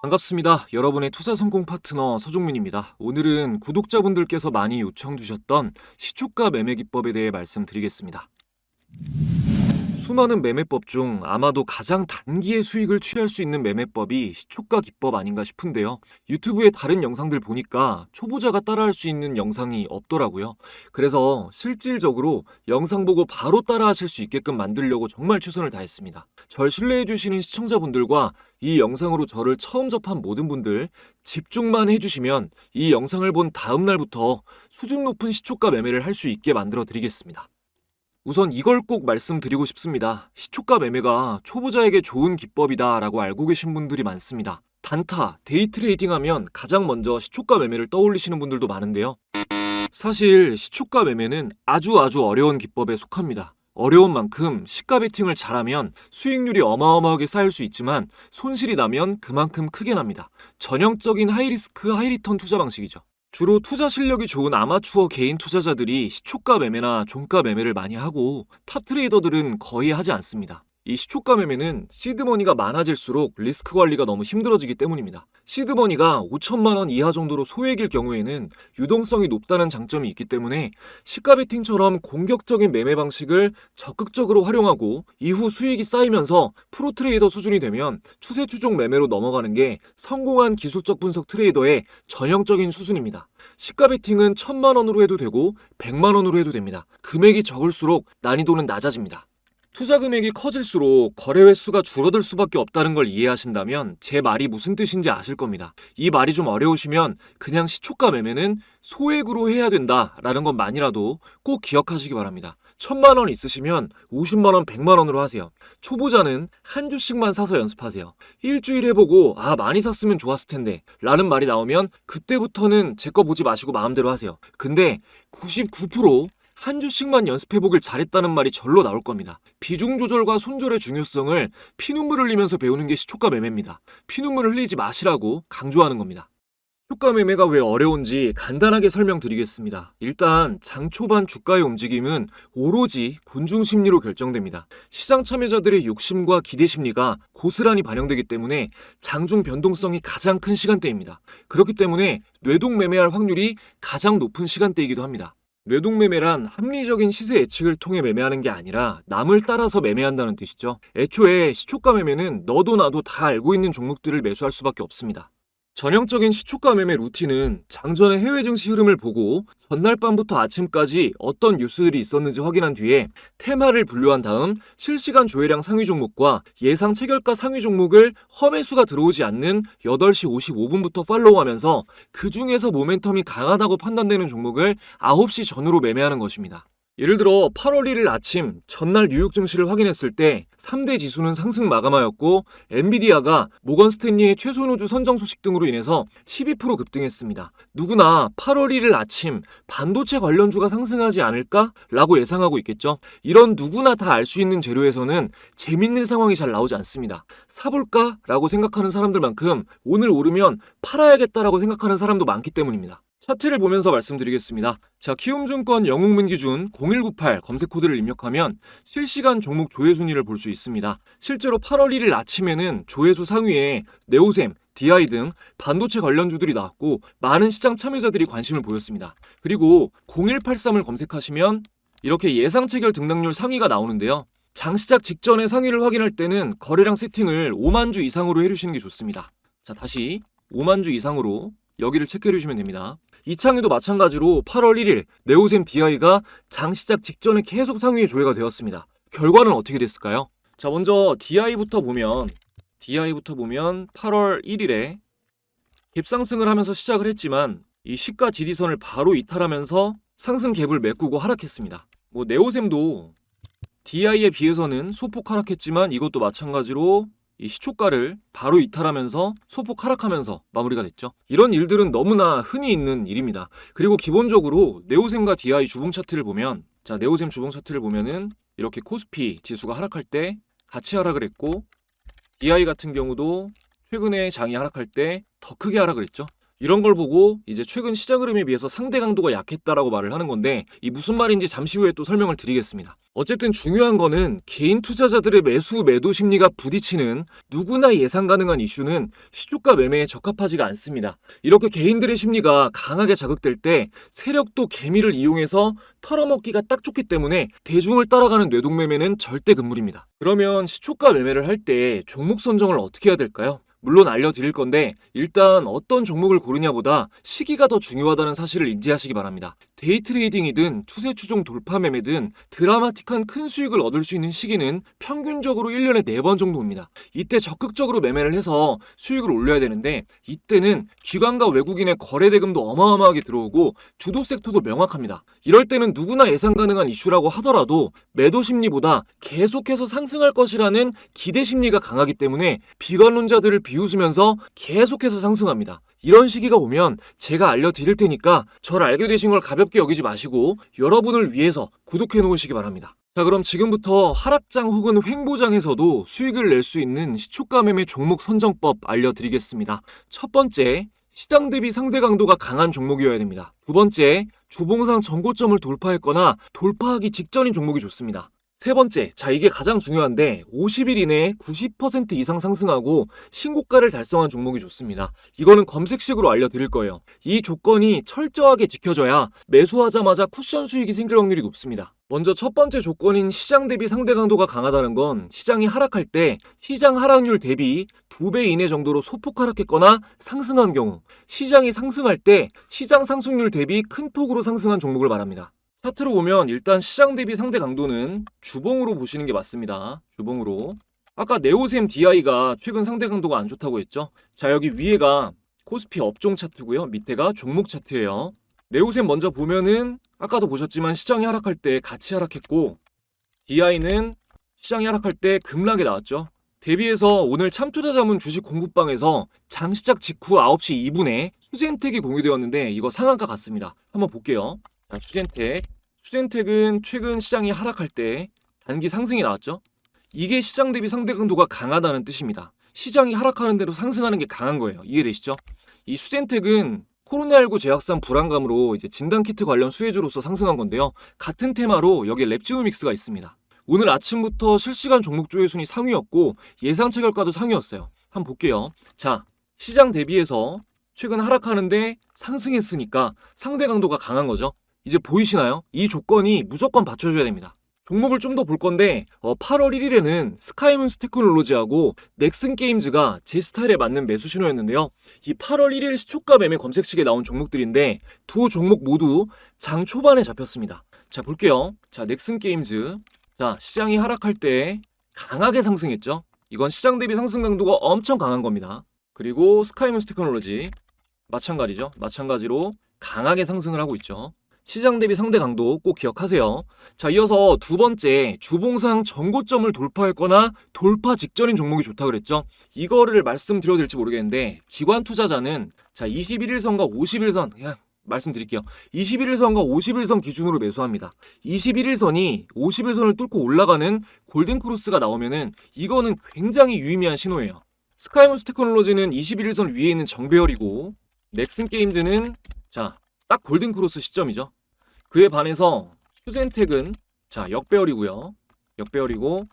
반갑습니다. 여러분의 투자 성공 파트너 서종민입니다. 오늘은 구독자분들께서 많이 요청 주셨던 시초가 매매 기법에 대해 말씀드리겠습니다. 수많은 매매법 중 아마도 가장 단기에 수익을 취할 수 있는 매매법이 시초가 기법 아닌가 싶은데요. 유튜브의 다른 영상들 보니까 초보자가 따라할 수 있는 영상이 없더라고요. 그래서 실질적으로 영상 보고 바로 따라하실 수 있게끔 만들려고 정말 최선을 다했습니다. 절 신뢰해주시는 시청자분들과 이 영상으로 저를 처음 접한 모든 분들 집중만 해주시면 이 영상을 본 다음 날부터 수준 높은 시초가 매매를 할 수 있게 만들어 드리겠습니다. 우선 이걸 꼭 말씀드리고 싶습니다. 시초가 매매가 초보자에게 좋은 기법이다 라고 알고 계신 분들이 많습니다. 단타, 데이 트레이딩 하면 가장 먼저 시초가 매매를 떠올리시는 분들도 많은데요. 사실 시초가 매매는 아주 어려운 기법에 속합니다. 어려운 만큼 시가 베팅을 잘하면 수익률이 어마어마하게 쌓일 수 있지만 손실이 나면 그만큼 크게 납니다. 전형적인 하이리스크 하이리턴 투자 방식이죠. 주로 투자 실력이 좋은 아마추어 개인 투자자들이 시초가 매매나 종가 매매를 많이 하고 탑 트레이더들은 거의 하지 않습니다. 이 시초가 매매는 시드머니가 많아질수록 리스크 관리가 너무 힘들어지기 때문입니다. 시드머니가 5천만 원 이하 정도로 소액일 경우에는 유동성이 높다는 장점이 있기 때문에 시가 베팅처럼 공격적인 매매 방식을 적극적으로 활용하고 이후 수익이 쌓이면서 프로 트레이더 수준이 되면 추세 추종 매매로 넘어가는 게 성공한 기술적 분석 트레이더의 전형적인 수준입니다. 시가 베팅은 1,000만 원으로 해도 되고 100만 원으로 해도 됩니다. 금액이 적을수록 난이도는 낮아집니다. 투자 금액이 커질수록 거래 횟수가 줄어들 수밖에 없다는 걸 이해하신다면 제 말이 무슨 뜻인지 아실 겁니다. 이 말이 좀 어려우시면 그냥 시초가 매매는 소액으로 해야 된다라는 것만이라도 꼭 기억하시기 바랍니다. 1,000만 원 있으시면 50만 원, 100만 원으로 하세요. 초보자는 한 주씩만 사서 연습하세요. 일주일 해보고 많이 샀으면 좋았을 텐데 라는 말이 나오면 그때부터는 제 거 보지 마시고 마음대로 하세요. 근데 99% 한 주씩만 연습해보길 잘했다는 말이 절로 나올 겁니다. 비중 조절과 손절의 중요성을 피눈물 흘리면서 배우는 게 시초가 매매입니다. 피눈물을 흘리지 마시라고 강조하는 겁니다. 시초가 매매가 왜 어려운지 간단하게 설명드리겠습니다. 일단 장 초반 주가의 움직임은 오로지 군중 심리로 결정됩니다. 시장 참여자들의 욕심과 기대 심리가 고스란히 반영되기 때문에 장중 변동성이 가장 큰 시간대입니다. 그렇기 때문에 뇌동 매매할 확률이 가장 높은 시간대이기도 합니다. 뇌동매매란 합리적인 시세 예측을 통해 매매하는 게 아니라 남을 따라서 매매한다는 뜻이죠. 애초에 시초가 매매는 너도 나도 다 알고 있는 종목들을 매수할 수밖에 없습니다. 전형적인 시초가 매매 루틴은 장전의 해외 증시 흐름을 보고 전날 밤부터 아침까지 어떤 뉴스들이 있었는지 확인한 뒤에 테마를 분류한 다음 실시간 조회량 상위 종목과 예상 체결가 상위 종목을 험매수가 들어오지 않는 8시 55분부터 팔로우하면서 그 중에서 모멘텀이 강하다고 판단되는 종목을 9시 전후로 매매하는 것입니다. 예를 들어 8월 1일 아침 전날 뉴욕 증시를 확인했을 때 3대 지수는 상승 마감하였고 엔비디아가 모건 스탠리의 최소노주 선정 소식 등으로 인해서 12% 급등했습니다. 누구나 8월 1일 아침 반도체 관련주가 상승하지 않을까? 라고 예상하고 있겠죠. 이런 누구나 다 알 수 있는 재료에서는 재밌는 상황이 잘 나오지 않습니다. 사볼까? 라고 생각하는 사람들만큼 오늘 오르면 팔아야겠다라고 생각하는 사람도 많기 때문입니다. 차트를 보면서 말씀드리겠습니다. 자, 키움증권 영웅문 기준 0198 검색 코드를 입력하면 실시간 종목 조회 순위를 볼 수 있습니다. 실제로 8월 1일 아침에는 조회수 상위에 네오셈, DI 등 반도체 관련주들이 나왔고 많은 시장 참여자들이 관심을 보였습니다. 그리고 0183을 검색하시면 이렇게 예상 체결 등락률 상위가 나오는데요. 장 시작 직전에 상위를 확인할 때는 거래량 세팅을 5만 주 이상으로 해주시는 게 좋습니다. 자, 다시 5만 주 이상으로 여기를 체크해 주시면 됩니다. 이 창에도 마찬가지로 8월 1일 네오셈 DI가 장 시작 직전에 계속 상위에 조회가 되었습니다. 결과는 어떻게 됐을까요? 자, 먼저 DI부터 보면 8월 1일에 갭상승을 하면서 시작을 했지만 이 시가 지지선을 바로 이탈하면서 상승 갭을 메꾸고 하락했습니다. 네오셈도 DI에 비해서는 소폭 하락했지만 이것도 마찬가지로 이 시초가를 바로 이탈하면서 소폭 하락하면서 마무리가 됐죠. 이런 일들은 너무나 흔히 있는 일입니다. 그리고 기본적으로 네오셈과 DI 주봉 차트를 보면, 자, 네오셈 주봉 차트를 보면은 이렇게 코스피 지수가 하락할 때 같이 하락을 했고 DI 같은 경우도 최근에 장이 하락할 때 더 크게 하락을 했죠. 이런 걸 보고 이제 최근 시장 흐름에 비해서 상대 강도가 약했다라고 말을 하는 건데, 이 무슨 말인지 잠시 후에 또 설명을 드리겠습니다. 어쨌든 중요한 거는 개인 투자자들의 매수 매도 심리가 부딪히는 누구나 예상 가능한 이슈는 시초가 매매에 적합하지가 않습니다. 이렇게 개인들의 심리가 강하게 자극될 때 세력도 개미를 이용해서 털어먹기가 딱 좋기 때문에 대중을 따라가는 뇌동매매는 절대 금물입니다. 그러면 시초가 매매를 할 때 종목 선정을 어떻게 해야 될까요? 물론 알려드릴 건데, 일단 어떤 종목을 고르냐보다 시기가 더 중요하다는 사실을 인지하시기 바랍니다. 데이 트레이딩이든 추세 추종 돌파 매매든 드라마틱한 큰 수익을 얻을 수 있는 시기는 평균적으로 1년에 4번 정도입니다. 이때 적극적으로 매매를 해서 수익을 올려야 되는데, 이때는 기관과 외국인의 거래 대금도 어마어마하게 들어오고 주도 섹터도 명확합니다. 이럴 때는 누구나 예상 가능한 이슈라고 하더라도 매도 심리보다 계속해서 상승할 것이라는 기대 심리가 강하기 때문에 비관론자들을 비웃으면서 계속해서 상승합니다. 이런 시기가 오면 제가 알려드릴 테니까 저를 알게 되신 걸 가볍게 여기지 마시고 여러분을 위해서 구독해 놓으시기 바랍니다. 자, 그럼 지금부터 하락장 혹은 횡보장에서도 수익을 낼 수 있는 시초가 매매 종목 선정법 알려드리겠습니다. 첫 번째, 시장 대비 상대 강도가 강한 종목이어야 됩니다. 두 번째, 주봉상 전고점을 돌파했거나 돌파하기 직전인 종목이 좋습니다. 세 번째, 자, 이게 가장 중요한데 50일 이내에 90% 이상 상승하고 신고가를 달성한 종목이 좋습니다. 이거는 검색식으로 알려드릴 거예요. 이 조건이 철저하게 지켜져야 매수하자마자 쿠션 수익이 생길 확률이 높습니다. 먼저 첫 번째 조건인 시장 대비 상대 강도가 강하다는 건 시장이 하락할 때 시장 하락률 대비 2배 이내 정도로 소폭 하락했거나 상승한 경우, 시장이 상승할 때 시장 상승률 대비 큰 폭으로 상승한 종목을 말합니다. 차트로 보면 일단 시장 대비 상대 강도는 주봉으로 보시는 게 맞습니다. 주봉으로. 아까 네오셈 DI가 최근 상대 강도가 안 좋다고 했죠. 자, 여기 위에가 코스피 업종 차트고요. 밑에가 종목 차트예요. 네오셈 먼저 보면은 아까도 보셨지만 시장이 하락할 때 같이 하락했고, DI는 시장이 하락할 때 급락에 나왔죠. 대비해서 오늘 참투자자문 주식 공부방에서 장 시작 직후 9시 2분에 수젠텍이 공유되었는데 이거 상한가 같습니다. 한번 볼게요. 자, 수젠텍은 최근 시장이 하락할 때 단기 상승이 나왔죠. 이게 시장 대비 상대 강도가 강하다는 뜻입니다. 시장이 하락하는 대로 상승하는 게 강한 거예요. 이해되시죠? 이 수젠텍은 코로나19 제약산 불안감으로 이제 진단키트 관련 수혜주로서 상승한 건데요. 같은 테마로 여기에 랩지노믹스가 있습니다. 오늘 아침부터 실시간 종목 조회 순위 상위였고 예상치 결과도 상위였어요. 한번 볼게요. 자, 시장 대비해서 최근 하락하는데 상승했으니까 상대 강도가 강한 거죠. 이제 보이시나요? 이 조건이 무조건 받쳐줘야 됩니다. 종목을 좀 더 볼 건데 8월 1일에는 스카이문스 테크놀로지하고 넥슨 게임즈가 제 스타일에 맞는 매수 신호였는데요. 이 8월 1일 시초가 매매 검색식에 나온 종목들인데 두 종목 모두 장 초반에 잡혔습니다. 자, 볼게요. 자, 넥슨 게임즈. 자, 시장이 하락할 때 강하게 상승했죠. 이건 시장 대비 상승 강도가 엄청 강한 겁니다. 그리고 스카이문스 테크놀로지 마찬가지죠. 마찬가지로 강하게 상승을 하고 있죠. 시장 대비 상대 강도 꼭 기억하세요. 자, 이어서 두 번째, 주봉상 전고점을 돌파했거나 돌파 직전인 종목이 좋다고 그랬죠. 이거를 말씀드려도 될지 모르겠는데 기관 투자자는 자, 21일선과 50일선 그냥 말씀드릴게요. 21일선과 50일선 기준으로 매수합니다. 21일선이 50일선을 뚫고 올라가는 골든크로스가 나오면은 이거는 굉장히 유의미한 신호예요. 스카이문스 테크놀로지는 21일선 위에 있는 정배열이고 넥슨 게임즈는 자, 딱 골든크로스 시점이죠. 그에 반해서 수젠텍은 자, 역배열이고요. 역배열이고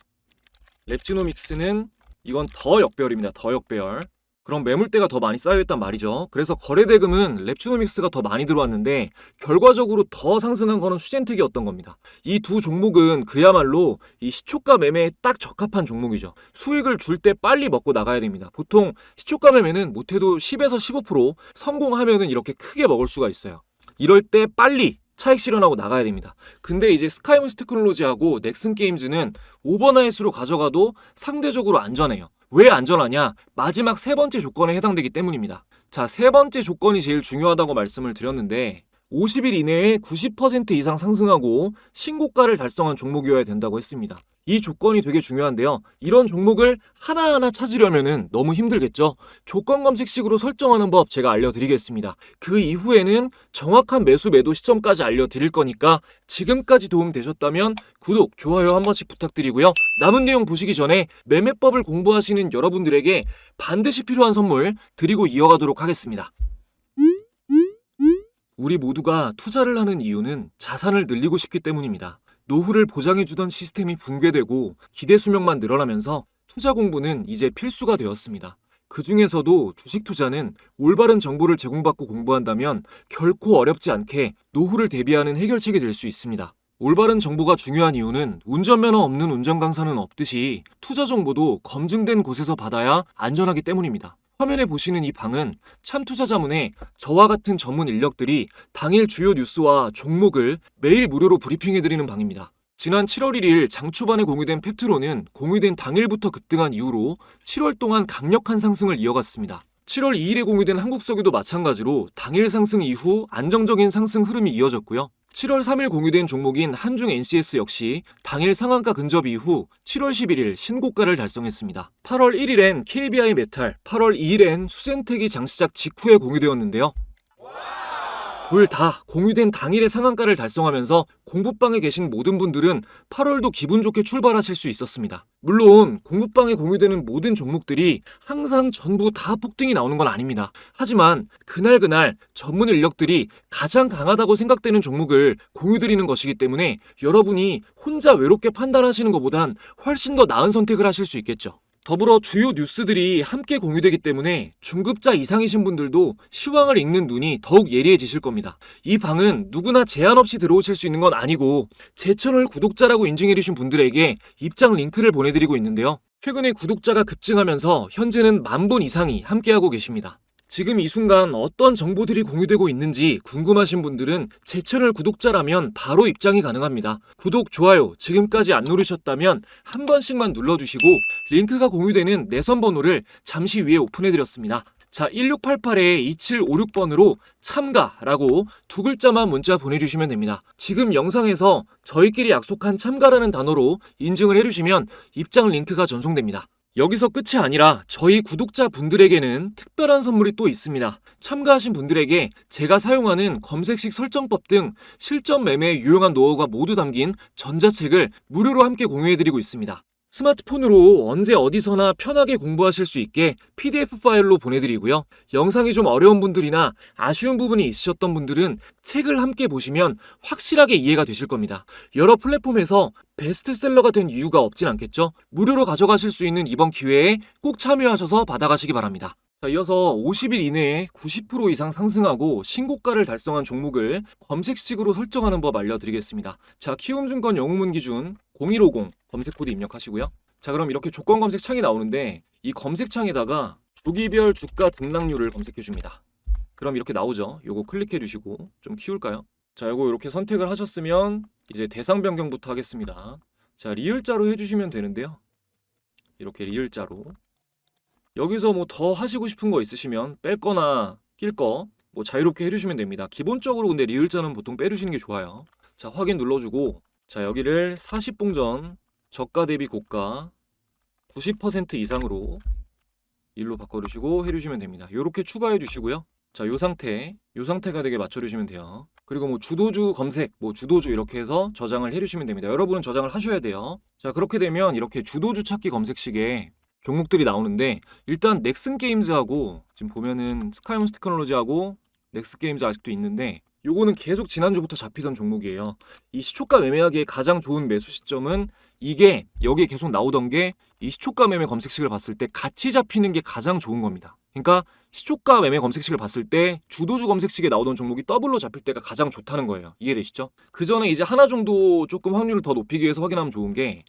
랩지노믹스는 이건 더 역배열입니다. 더 역배열. 그럼 매물대가 더 많이 쌓여있단 말이죠. 그래서 거래대금은 랩지노믹스가 더 많이 들어왔는데 결과적으로 더 상승한 거는 수젠텍이었던 겁니다. 이 두 종목은 그야말로 이 시초가 매매에 딱 적합한 종목이죠. 수익을 줄 때 빨리 먹고 나가야 됩니다. 보통 시초가 매매는 못해도 10에서 15% 성공하면은 이렇게 크게 먹을 수가 있어요. 이럴 때 빨리 차익 실현하고 나가야 됩니다. 근데 이제 스카이문스 테크놀로지하고 넥슨 게임즈는 오버나잇으로 가져가도 상대적으로 안전해요. 왜 안전하냐? 마지막 세 번째 조건에 해당되기 때문입니다. 자, 세 번째 조건이 제일 중요하다고 말씀을 드렸는데 50일 이내에 90% 이상 상승하고 신고가를 달성한 종목이어야 된다고 했습니다. 이 조건이 되게 중요한데요. 이런 종목을 하나하나 찾으려면 너무 힘들겠죠. 조건 검색식으로 설정하는 법 제가 알려드리겠습니다. 그 이후에는 정확한 매수 매도 시점까지 알려드릴 거니까 지금까지 도움 되셨다면 구독, 좋아요 한 번씩 부탁드리고요. 남은 내용 보시기 전에 매매법을 공부하시는 여러분들에게 반드시 필요한 선물 드리고 이어가도록 하겠습니다. 우리 모두가 투자를 하는 이유는 자산을 늘리고 싶기 때문입니다. 노후를 보장해주던 시스템이 붕괴되고 기대 수명만 늘어나면서 투자 공부는 이제 필수가 되었습니다. 그 중에서도 주식 투자는 올바른 정보를 제공받고 공부한다면 결코 어렵지 않게 노후를 대비하는 해결책이 될 수 있습니다. 올바른 정보가 중요한 이유는 운전면허 없는 운전강사는 없듯이 투자 정보도 검증된 곳에서 받아야 안전하기 때문입니다. 화면에 보시는 이 방은 참투자자문에 저와 같은 전문 인력들이 당일 주요 뉴스와 종목을 매일 무료로 브리핑해드리는 방입니다. 지난 7월 1일 장 초반에 공유된 펩트론은 공유된 당일부터 급등한 이후로 7월 동안 강력한 상승을 이어갔습니다. 7월 2일에 공유된 한국석유도 마찬가지로 당일 상승 이후 안정적인 상승 흐름이 이어졌고요. 7월 3일 공유된 종목인 한중 NCS 역시 당일 상한가 근접 이후 7월 11일 신고가를 달성했습니다. 8월 1일엔 KBI 메탈, 8월 2일엔 수젠텍이 장시작 직후에 공유되었는데요. 둘 다 공유된 당일의 상한가를 달성하면서 공부방에 계신 모든 분들은 8월도 기분 좋게 출발하실 수 있었습니다. 물론 공부방에 공유되는 모든 종목들이 항상 전부 다 폭등이 나오는 건 아닙니다. 하지만 그날 전문 인력들이 가장 강하다고 생각되는 종목을 공유드리는 것이기 때문에 여러분이 혼자 외롭게 판단하시는 것보단 훨씬 더 나은 선택을 하실 수 있겠죠. 더불어 주요 뉴스들이 함께 공유되기 때문에 중급자 이상이신 분들도 시황을 읽는 눈이 더욱 예리해지실 겁니다. 이 방은 누구나 제한 없이 들어오실 수 있는 건 아니고 제 채널 구독자라고 인증해주신 분들에게 입장 링크를 보내드리고 있는데요. 최근에 구독자가 급증하면서 현재는 10,000분 이상이 함께하고 계십니다. 지금 이 순간 어떤 정보들이 공유되고 있는지 궁금하신 분들은 제 채널 구독자라면 바로 입장이 가능합니다. 구독, 좋아요 지금까지 안 누르셨다면 한 번씩만 눌러주시고 링크가 공유되는 내선 번호를 잠시 위에 오픈해드렸습니다. 자, 1688-2756번으로 참가라고 두 글자만 문자 보내주시면 됩니다. 지금 영상에서 저희끼리 약속한 참가라는 단어로 인증을 해주시면 입장 링크가 전송됩니다. 여기서 끝이 아니라 저희 구독자분들에게는 특별한 선물이 또 있습니다. 참가하신 분들에게 제가 사용하는 검색식 설정법 등 실전 매매에 유용한 노하우가 모두 담긴 전자책을 무료로 함께 공유해드리고 있습니다. 스마트폰으로 언제 어디서나 편하게 공부하실 수 있게 PDF 파일로 보내드리고요. 영상이 좀 어려운 분들이나 아쉬운 부분이 있으셨던 분들은 책을 함께 보시면 확실하게 이해가 되실 겁니다. 여러 플랫폼에서 베스트셀러가 된 이유가 없진 않겠죠? 무료로 가져가실 수 있는 이번 기회에 꼭 참여하셔서 받아가시기 바랍니다. 자, 이어서 50일 이내에 90% 이상 상승하고 신고가를 달성한 종목을 검색식으로 설정하는 법 알려드리겠습니다. 자, 키움증권 영웅문 기준 0150 검색 코드 입력하시고요. 자, 그럼 이렇게 조건 검색 창이 나오는데 이 검색 창에다가 주기별 주가 등락률을 검색해 줍니다. 그럼 이렇게 나오죠. 요거 클릭해 주시고 좀 키울까요? 자, 요거 이렇게 선택을 하셨으면 이제 대상 변경부터 하겠습니다. 자, 리을자로 해주시면 되는데요. 이렇게 리을자로. 여기서 뭐 더 하시고 싶은 거 있으시면 뺄 거나 낄 거 뭐 자유롭게 해주시면 됩니다. 기본적으로 근데 리을자는 보통 빼주시는 게 좋아요. 자, 확인 눌러주고 자, 여기를 40봉전 저가 대비 고가 90% 이상으로 일로 바꿔주시고 해주시면 됩니다. 요렇게 추가해 주시고요. 자, 요 상태가 되게 맞춰주시면 돼요. 그리고 뭐 주도주 검색, 뭐 주도주 이렇게 해서 저장을 해주시면 됩니다. 여러분은 저장을 하셔야 돼요. 자, 그렇게 되면 이렇게 주도주 찾기 검색식에 종목들이 나오는데 일단 넥슨 게임즈하고 지금 보면은 스카이문스 테크놀로지하고 넥스 게임즈 아직도 있는데 요거는 계속 지난주부터 잡히던 종목이에요. 이 시초가 매매하기에 가장 좋은 매수 시점은 이게 여기에 계속 나오던 게 이 시초가 매매 검색식을 봤을 때 같이 잡히는 게 가장 좋은 겁니다. 그러니까 시초가 매매 검색식을 봤을 때 주도주 검색식에 나오던 종목이 더블로 잡힐 때가 가장 좋다는 거예요. 이해되시죠? 그 전에 이제 하나 정도 조금 확률을 더 높이기 위해서 확인하면 좋은 게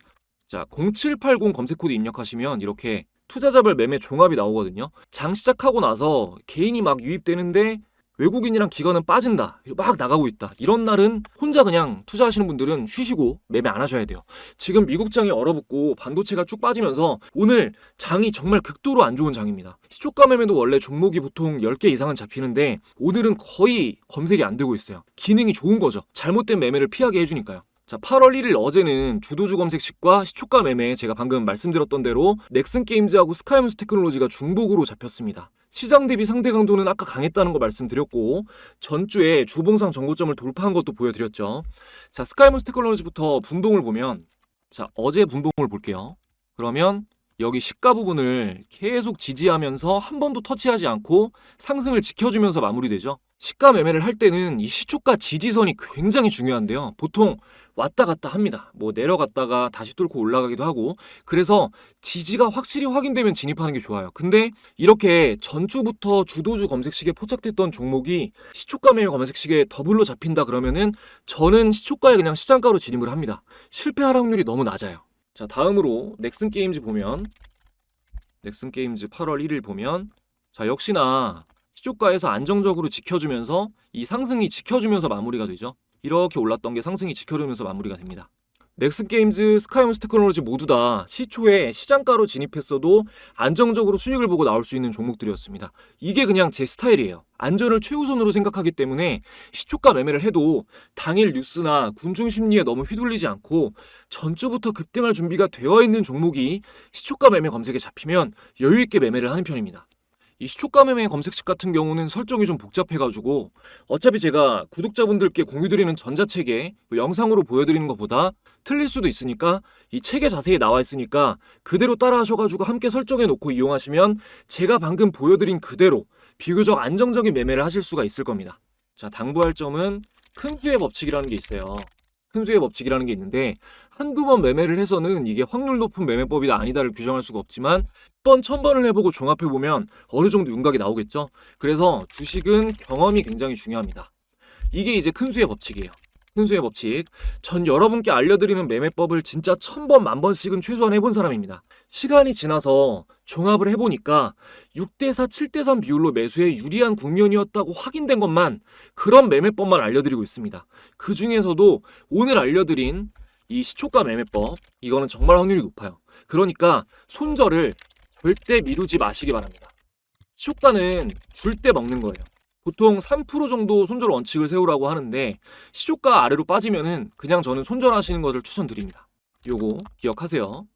자, 0780 검색 코드 입력하시면 이렇게 투자자별 매매 종합이 나오거든요. 장 시작하고 나서 개인이 막 유입되는데 외국인이랑 기관은 빠진다, 막 나가고 있다, 이런 날은 혼자 그냥 투자하시는 분들은 쉬시고 매매 안 하셔야 돼요. 지금 미국 장이 얼어붙고 반도체가 쭉 빠지면서 오늘 장이 정말 극도로 안 좋은 장입니다. 시초가 매매도 원래 종목이 보통 10개 이상은 잡히는데 오늘은 거의 검색이 안 되고 있어요. 기능이 좋은 거죠. 잘못된 매매를 피하게 해주니까요. 자, 8월 1일 어제는 주도주 검색식과 시초가 매매 제가 방금 말씀드렸던 대로 넥슨 게임즈하고 스카이문스 테크놀로지가 중복으로 잡혔습니다. 시장 대비 상대 강도는 아까 강했다는 거 말씀드렸고 전주에 주봉상 정고점을 돌파한 것도 보여드렸죠. 자, 스카이문스 테크놀로지부터 분봉을 보면 자, 어제 분봉을 볼게요. 그러면 여기 시가 부분을 계속 지지하면서 한 번도 터치하지 않고 상승을 지켜주면서 마무리되죠. 시가 매매를 할 때는 이 시초가 지지선이 굉장히 중요한데요. 보통 왔다 갔다 합니다. 뭐 내려갔다가 다시 뚫고 올라가기도 하고. 그래서 지지가 확실히 확인되면 진입하는 게 좋아요. 근데 이렇게 전주부터 주도주 검색식에 포착됐던 종목이 시초가 매매 검색식에 더블로 잡힌다 그러면은 저는 시초가에 그냥 시장가로 진입을 합니다. 실패할 확률이 너무 낮아요. 자, 다음으로 넥슨 게임즈 보면 넥슨 게임즈 8월 1일 보면 자, 역시나 시초가에서 안정적으로 지켜주면서 이 상승이 지켜주면서 마무리가 되죠. 이렇게 올랐던 게 상승이 지켜주면서 마무리가 됩니다. 넥슨게임즈, 스카이문스 테크놀로지 모두 다 시초에 시장가로 진입했어도 안정적으로 수익을 보고 나올 수 있는 종목들이었습니다. 이게 그냥 제 스타일이에요. 안전을 최우선으로 생각하기 때문에 시초가 매매를 해도 당일 뉴스나 군중 심리에 너무 휘둘리지 않고 전주부터 급등할 준비가 되어 있는 종목이 시초가 매매 검색에 잡히면 여유 있게 매매를 하는 편입니다. 이 시초가 매매 검색식 같은 경우는 설정이 좀 복잡해가지고 어차피 제가 구독자분들께 공유드리는 전자책에 영상으로 보여드리는 것보다 틀릴 수도 있으니까 이 책에 자세히 나와 있으니까 그대로 따라 하셔가지고 함께 설정해 놓고 이용하시면 제가 방금 보여드린 그대로 비교적 안정적인 매매를 하실 수가 있을 겁니다. 자, 당부할 점은 큰 수의 법칙이라는 게 있어요. 큰 수의 법칙이라는 게 있는데 한두 번 매매를 해서는 이게 확률 높은 매매법이다 아니다를 규정할 수가 없지만 10번, 1000번을 해보고 종합해보면 어느 정도 윤곽이 나오겠죠. 그래서 주식은 경험이 굉장히 중요합니다. 이게 이제 큰 수의 법칙이에요. 큰 수의 법칙. 전 여러분께 알려드리는 매매법을 진짜 1000번, 1000번씩은 최소한 해본 사람입니다. 시간이 지나서 종합을 해보니까 6대4, 7대3 비율로 매수에 유리한 국면이었다고 확인된 것만 그런 매매법만 알려드리고 있습니다. 그 중에서도 오늘 알려드린 이 시초가 매매법, 이거는 정말 확률이 높아요. 그러니까 손절을 절대 미루지 마시기 바랍니다. 시초가는 줄 때 먹는 거예요. 보통 3% 정도 손절 원칙을 세우라고 하는데 시초가 아래로 빠지면은 그냥 저는 손절하시는 것을 추천드립니다. 요거 기억하세요.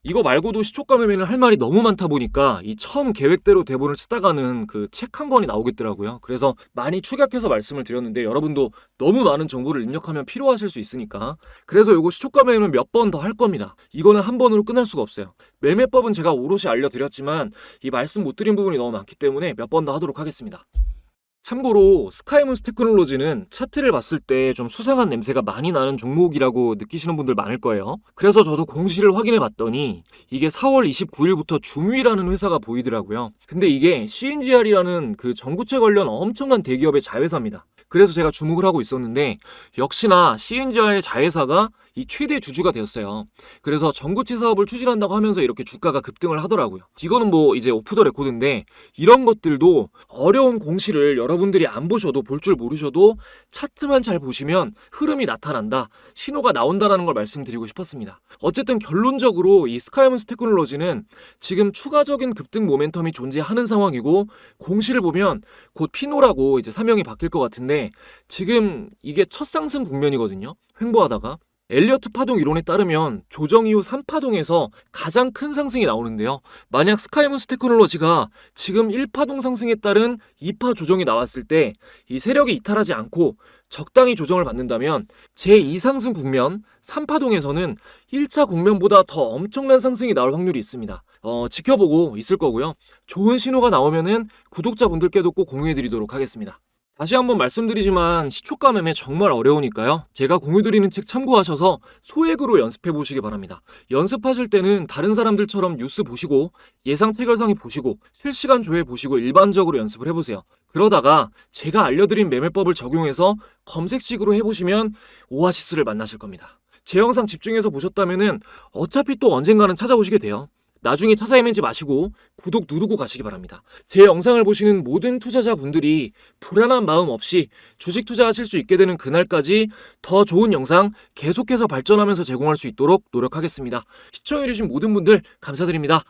이거 말고도 시초가 매매는 할 말이 너무 많다 보니까 이 처음 계획대로 대본을 쓰다가는 그 책 한 권이 나오겠더라고요. 그래서 많이 축약해서 말씀을 드렸는데 여러분도 너무 많은 정보를 입력하면 피로하실 수 있으니까 그래서 요거 시초가 매매는 몇 번 더 할 겁니다. 이거는 한 번으로 끝날 수가 없어요. 매매법은 제가 오롯이 알려드렸지만 이 말씀 못 드린 부분이 너무 많기 때문에 몇 번 더 하도록 하겠습니다. 참고로 스카이문스 테크놀로지는 차트를 봤을 때 좀 수상한 냄새가 많이 나는 종목이라고 느끼시는 분들 많을 거예요. 그래서 저도 공시를 확인해 봤더니 이게 4월 29일부터 줌위라는 회사가 보이더라고요. 근데 이게 CNGR이라는 그 전구체 관련 엄청난 대기업의 자회사입니다. 그래서 제가 주목을 하고 있었는데 역시나 CNGR의 자회사가 이 최대 주주가 되었어요. 그래서 전구체 사업을 추진한다고 하면서 이렇게 주가가 급등을 하더라고요. 이거는 뭐 이제 오프 더 레코드인데 이런 것들도 어려운 공시를 여러분들이 안 보셔도 볼 줄 모르셔도 차트만 잘 보시면 흐름이 나타난다, 신호가 나온다라는 걸 말씀드리고 싶었습니다. 어쨌든 결론적으로 이 스카이문스 테크놀로지는 지금 추가적인 급등 모멘텀이 존재하는 상황이고 공시를 보면 곧 피노라고 이제 사명이 바뀔 것 같은데 지금 이게 첫 상승 국면이거든요. 횡보하다가 엘리어트 파동 이론에 따르면 조정 이후 3파동에서 가장 큰 상승이 나오는데요. 만약 스카이문스 테크놀로지가 지금 1파동 상승에 따른 2파 조정이 나왔을 때 이 세력이 이탈하지 않고 적당히 조정을 받는다면 제2상승 국면 3파동에서는 1차 국면보다 더 엄청난 상승이 나올 확률이 있습니다. 지켜보고 있을 거고요. 좋은 신호가 나오면은 구독자분들께도 꼭 공유해드리도록 하겠습니다. 다시 한번 말씀드리지만 시초가 매매 정말 어려우니까요. 제가 공유드리는 책 참고하셔서 소액으로 연습해 보시기 바랍니다. 연습하실 때는 다른 사람들처럼 뉴스 보시고 예상 체결상에 보시고 실시간 조회 보시고 일반적으로 연습을 해보세요. 그러다가 제가 알려드린 매매법을 적용해서 검색식으로 해보시면 오아시스를 만나실 겁니다. 제 영상 집중해서 보셨다면은 어차피 또 언젠가는 찾아오시게 돼요. 나중에 찾아 헤매지 마시고 구독 누르고 가시기 바랍니다. 제 영상을 보시는 모든 투자자분들이 불안한 마음 없이 주식 투자하실 수 있게 되는 그날까지 더 좋은 영상 계속해서 발전하면서 제공할 수 있도록 노력하겠습니다. 시청해주신 모든 분들 감사드립니다.